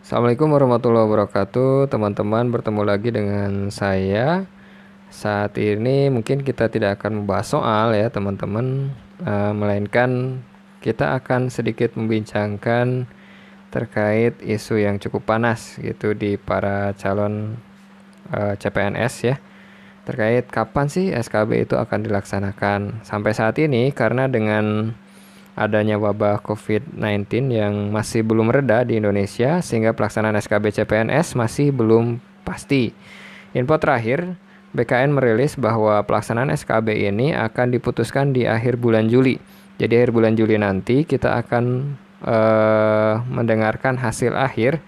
Assalamualaikum warahmatullahi wabarakatuh, teman-teman. Bertemu lagi dengan saya. Saat ini mungkin kita tidak akan membahas soal ya, teman-teman, melainkan kita akan sedikit membincangkan terkait isu yang cukup panas gitu di para calon CPNS ya. Terkait kapan sih SKB itu akan dilaksanakan. Sampai saat ini karena dengan adanya wabah COVID-19 yang masih belum reda di Indonesia sehingga pelaksanaan SKB CPNS masih belum pasti. Info terakhir, BKN merilis bahwa pelaksanaan SKB ini akan diputuskan di akhir bulan Juli. Jadi akhir bulan Juli nanti kita akan mendengarkan hasil akhir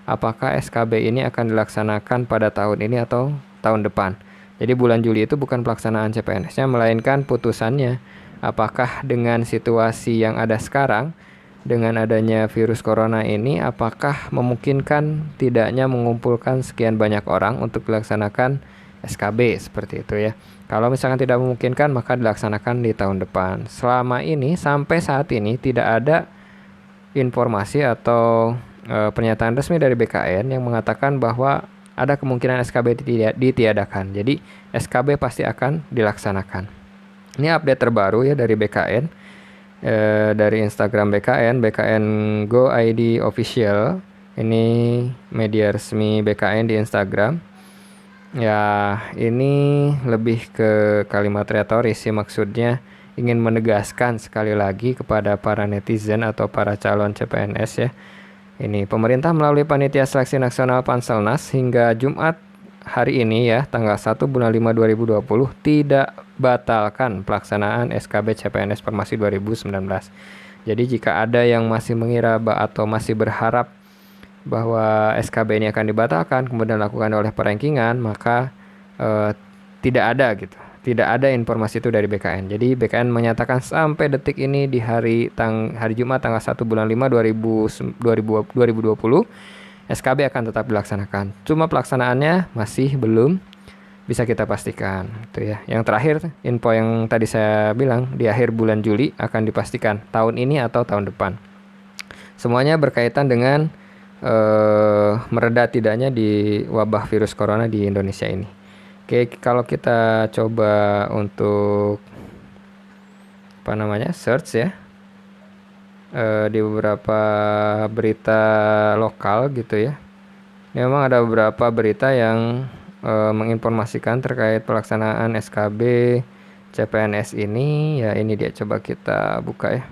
apakah SKB ini akan dilaksanakan pada tahun ini atau tahun depan. Jadi bulan Juli itu bukan pelaksanaan CPNS-nya, melainkan putusannya. Apakah dengan situasi yang ada sekarang, dengan adanya virus corona ini, apakah memungkinkan tidaknya mengumpulkan sekian banyak orang untuk dilaksanakan SKB seperti itu ya. Kalau misalkan tidak memungkinkan, maka dilaksanakan di tahun depan. Selama ini, sampai saat ini tidak ada informasi atau pernyataan resmi dari BKN yang mengatakan bahwa ada kemungkinan SKB ditiadakan. Jadi SKB pasti akan dilaksanakan. Ini update terbaru ya dari BKN, dari Instagram BKN Go ID Official. Ini media resmi BKN di Instagram. Ya, ini lebih ke kalimat retoris sih, maksudnya ingin menegaskan sekali lagi kepada para netizen atau para calon CPNS ya. Ini pemerintah melalui Panitia Seleksi Nasional Panselnas hingga Jumat hari ini ya, tanggal 1 bulan 5 2020 tidak batalkan pelaksanaan SKB CPNS Formasi 2019. Jadi jika ada yang masih mengira atau masih berharap bahwa SKB ini akan dibatalkan kemudian dilakukan oleh perankingan, maka tidak ada gitu. Tidak ada informasi itu dari BKN. Jadi BKN menyatakan sampai detik ini di hari Jumat tanggal 1 bulan 5 2020 SKB akan tetap dilaksanakan. Cuma pelaksanaannya masih belum bisa kita pastikan itu ya. Yang terakhir info yang tadi saya bilang di akhir bulan Juli akan dipastikan tahun ini atau tahun depan. Semuanya berkaitan dengan mereda tidaknya di wabah virus corona di Indonesia ini. Oke, kalau kita coba untuk search ya di beberapa berita lokal gitu ya. Memang ada beberapa berita yang menginformasikan terkait pelaksanaan SKB CPNS ini. Ya ini dia, coba kita buka ya.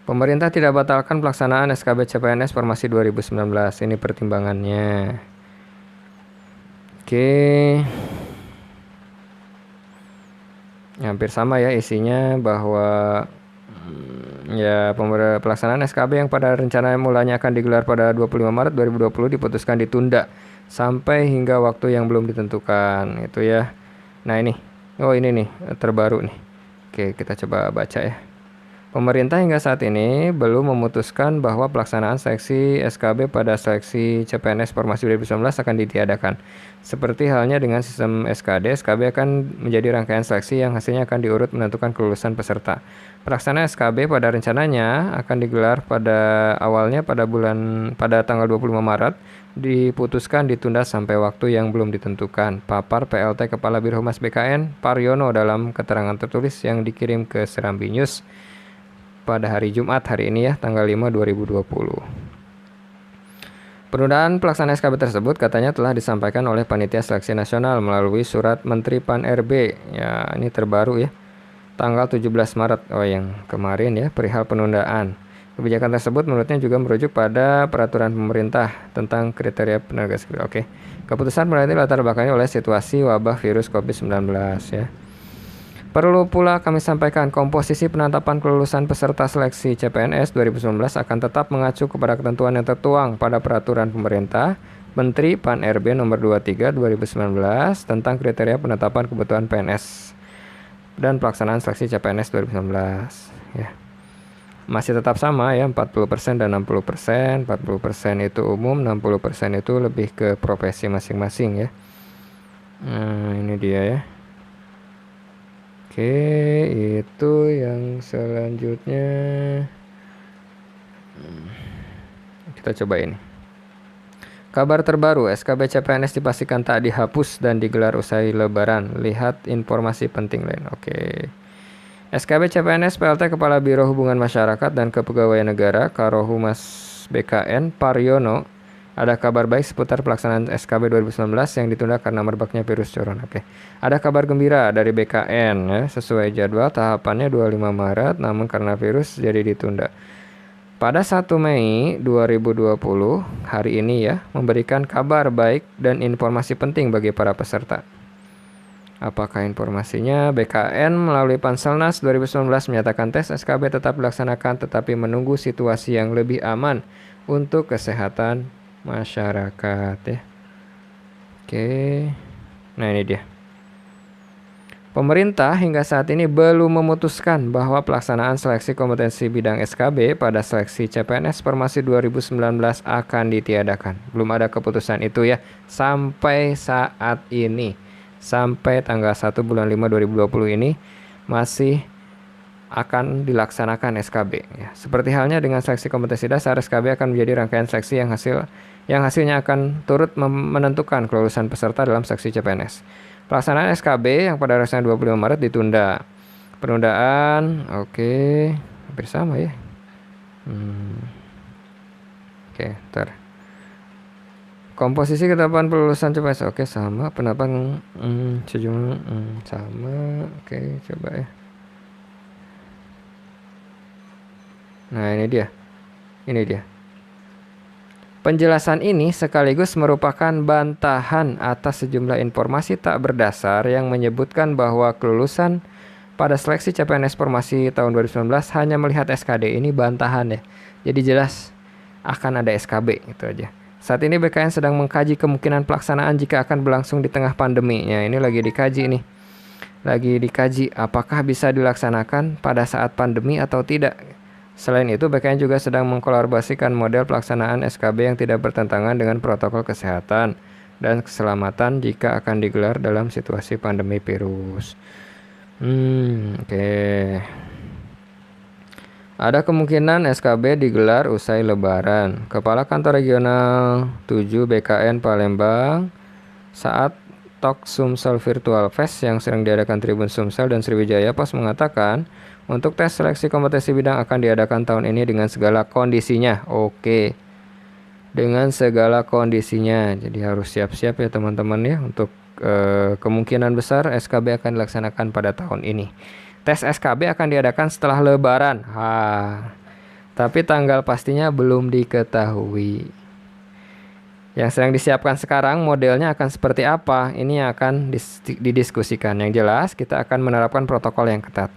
Pemerintah tidak batalkan pelaksanaan SKB CPNS Formasi 2019. Ini pertimbangannya. Oke, hampir sama ya isinya, bahwa ya pelaksanaan SKB yang pada rencana mulanya akan digelar pada 25 Maret 2020 diputuskan ditunda sampai hingga waktu yang belum ditentukan itu ya. Nah ini nih terbaru nih. Oke, kita coba baca ya. Pemerintah hingga saat ini belum memutuskan bahwa pelaksanaan seleksi SKB pada seleksi CPNS Formasi 2019 akan ditiadakan. Seperti halnya dengan sistem SKD, SKB akan menjadi rangkaian seleksi yang hasilnya akan diurut menentukan kelulusan peserta. Pelaksanaan SKB pada rencananya akan digelar pada tanggal 25 Maret, diputuskan ditunda sampai waktu yang belum ditentukan. Papar PLT Kepala Birhumas BKN Paryono dalam keterangan tertulis yang dikirim ke Serambi News pada hari Jumat hari ini ya, tanggal 5 2020. Penundaan pelaksanaan SKB tersebut katanya telah disampaikan oleh Panitia Seleksi Nasional melalui surat Menteri Pan-RB. Ya, ini terbaru ya. Tanggal 17 Maret yang kemarin ya, perihal penundaan. Kebijakan tersebut menurutnya juga merujuk pada peraturan pemerintah tentang kriteria penegak SKB. Oke. Keputusan berarti latar belakangnya oleh situasi wabah virus COVID-19 ya. Perlu pula kami sampaikan, komposisi penetapan kelulusan peserta seleksi CPNS 2019 akan tetap mengacu kepada ketentuan yang tertuang pada peraturan pemerintah Menteri Pan-RB nomor 23 2019 tentang kriteria penetapan kebutuhan PNS dan pelaksanaan seleksi CPNS 2019 ya. Masih tetap sama ya, 40% dan 60%. 40% itu umum, 60% itu lebih ke profesi masing-masing ya. Nah, ini dia ya. Oke, itu yang selanjutnya. kita coba ini. Kabar terbaru, SKB CPNS dipastikan tak dihapus dan digelar usai Lebaran. Lihat informasi penting lain. Oke. SKB CPNS PLT Kepala Biro Hubungan Masyarakat dan Kepegawaian Negara Karohumas BKN Paryono, ada kabar baik seputar pelaksanaan SKB 2019 yang ditunda karena merebaknya virus corona. Oke. Ada kabar gembira dari BKN ya, sesuai jadwal tahapannya 25 Maret namun karena virus jadi ditunda. Pada 1 Mei 2020, hari ini ya, memberikan kabar baik dan informasi penting bagi para peserta. Apakah informasinya? BKN melalui Panselnas 2019 menyatakan tes SKB tetap dilaksanakan tetapi menunggu situasi yang lebih aman untuk kesehatan masyarakat ya. Oke. Nah, ini dia. Pemerintah hingga saat ini belum memutuskan bahwa pelaksanaan seleksi kompetensi bidang SKB pada seleksi CPNS Formasi 2019 akan ditiadakan. Belum ada keputusan itu ya sampai saat ini. Sampai tanggal 1 bulan 5 2020 ini masih akan dilaksanakan SKB ya. Seperti halnya dengan seleksi kompetensi dasar, SKB akan menjadi rangkaian seleksi yang hasilnya akan turut menentukan kelulusan peserta dalam seleksi CPNS. Pelaksanaan SKB yang pada harusnya 25 Maret ditunda. Penundaan, oke, hampir sama ya. Oke, ntar. Komposisi ketetapan pelulusan CPNS, oke sama. Penetapan sejumlah sama. Oke, coba ya. Nah, ini dia. Penjelasan ini sekaligus merupakan bantahan atas sejumlah informasi tak berdasar yang menyebutkan bahwa kelulusan pada seleksi CPNS Formasi tahun 2019 hanya melihat SKD. Ini bantahan ya. Jadi jelas akan ada SKB, itu aja. Saat ini BKN sedang mengkaji kemungkinan pelaksanaan jika akan berlangsung di tengah pandemi. Ya, ini lagi dikaji nih. Lagi dikaji apakah bisa dilaksanakan pada saat pandemi atau tidak. Selain itu, BKN juga sedang mengkolaborasikan model pelaksanaan SKB yang tidak bertentangan dengan protokol kesehatan dan keselamatan jika akan digelar dalam situasi pandemi virus. Oke. Ada kemungkinan SKB digelar usai Lebaran. Kepala Kantor Regional 7 BKN Palembang saat Talk Sumsel Virtual Fest yang sering diadakan Tribun Sumsel dan Sriwijaya Pos mengatakan untuk tes seleksi kompetensi bidang akan diadakan tahun ini dengan segala kondisinya. Oke. Dengan segala kondisinya. Jadi harus siap-siap ya teman-teman ya untuk kemungkinan besar SKB akan dilaksanakan pada tahun ini. Tes SKB akan diadakan setelah Lebaran. Tapi tanggal pastinya belum diketahui. Yang sedang disiapkan sekarang modelnya akan seperti apa? Ini akan didiskusikan. Yang jelas kita akan menerapkan protokol yang ketat.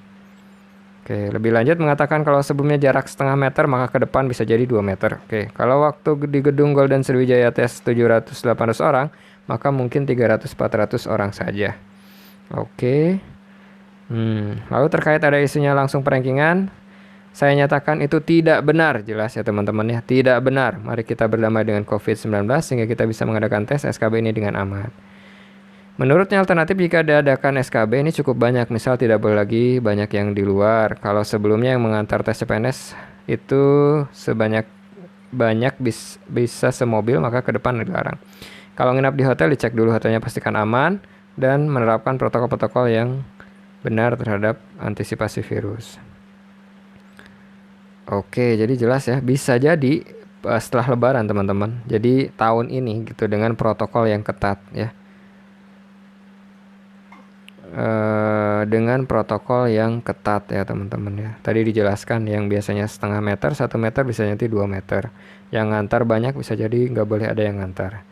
Oke, lebih lanjut mengatakan kalau sebelumnya jarak setengah meter maka ke depan bisa jadi 2 meter. Oke, kalau waktu di gedung Golden Sriwijaya tes 700-800 orang, maka mungkin 300-400 orang saja. Oke. Lalu terkait ada isunya langsung perankingan, saya nyatakan itu tidak benar, jelas ya teman-teman ya, tidak benar. Mari kita berdamai dengan COVID-19 sehingga kita bisa mengadakan tes SKB ini dengan aman. Menurutnya alternatif jika diadakan SKB ini cukup banyak, misal tidak boleh lagi banyak yang di luar. Kalau sebelumnya yang mengantar tes CPNS itu banyak bisa semobil, maka ke depan dilarang. Kalau nginap di hotel dicek dulu hotelnya pastikan aman dan menerapkan protokol-protokol yang benar terhadap antisipasi virus. Oke, jadi jelas ya, bisa jadi setelah Lebaran teman-teman. Jadi tahun ini gitu dengan protokol yang ketat ya. Dengan protokol yang ketat ya teman-teman ya. Tadi dijelaskan yang biasanya setengah meter, 1 meter bisa nanti 2 meter. Yang ngantar banyak bisa jadi nggak boleh ada yang ngantar.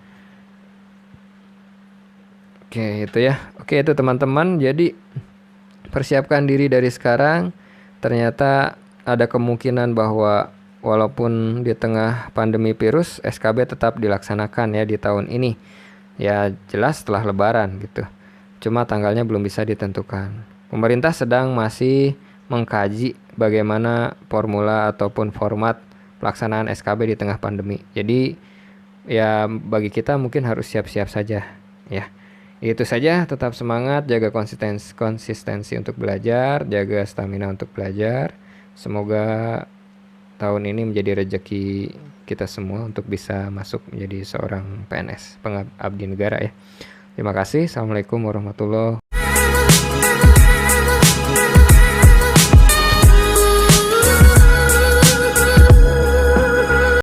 Oke itu ya. Oke itu teman-teman. Jadi persiapkan diri dari sekarang. Ternyata ada kemungkinan bahwa walaupun di tengah pandemi virus, SKB tetap dilaksanakan ya di tahun ini. Ya jelas setelah Lebaran gitu. Cuma tanggalnya belum bisa ditentukan. Pemerintah sedang masih mengkaji bagaimana formula ataupun format pelaksanaan SKB di tengah pandemi. Jadi ya bagi kita mungkin harus siap-siap saja ya. Itu saja, tetap semangat, jaga konsistensi untuk belajar, jaga stamina untuk belajar. Semoga tahun ini menjadi rezeki kita semua untuk bisa masuk menjadi seorang PNS, pengabdi negara ya. Terima kasih. Assalamualaikum warahmatullahi